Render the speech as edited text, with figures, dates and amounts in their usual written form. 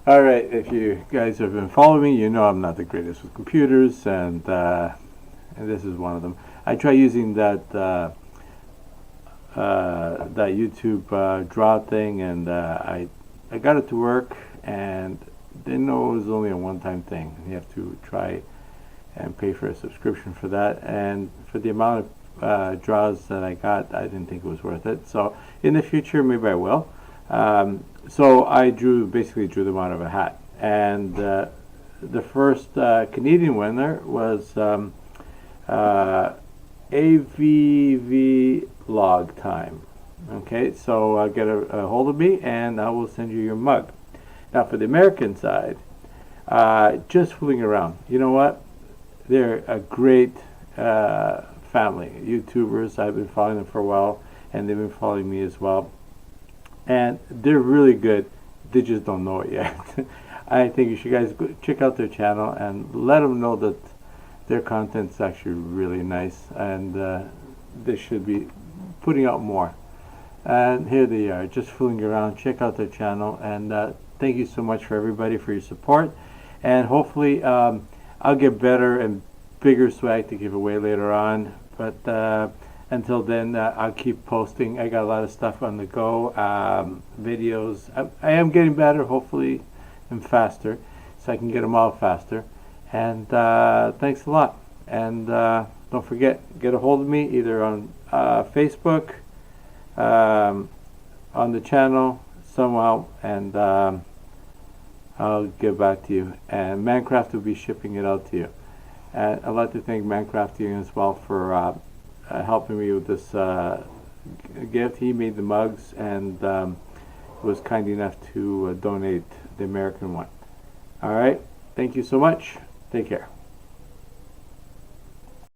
All right, if you guys have been following me, you know I'm not the greatest with computers, and this is one of them. I tried using that YouTube draw thing, and I got it to work, and didn't know it was only a one-time thing. You have to try and pay for a subscription for that, and for the amount of draws that I got, I didn't think it was worth it. So in the future, maybe I will. So I basically drew them out of a hat, and the first Canadian winner was Avavlog time. Okay, so get a hold of me, and I will send you your mug. Now for the American side, just fooling around. You know what? They're a great family. YouTubers. I've been following them for a while, and they've been following me as well. And they're really good. They just don't know it yet. I think you should guys go check out their channel and let them know that their content's actually really nice, and they should be putting out more. And here they are, just fooling around. Check out their channel, and thank you so much for everybody for your support. And hopefully I'll get better and bigger swag to give away later on. But until then, I'll keep posting. I got a lot of stuff on the go, videos. I am getting better, hopefully, and faster, so I can get them out faster. And thanks a lot. And don't forget, get a hold of me either on Facebook, on the channel, somehow, and I'll get back to you. And Mancraft will be shipping it out to you. And I'd like to thank Mancrafting as well for helping me with this gift. He made the mugs, and was kind enough to donate the American one. All right. Thank you so much. Take care.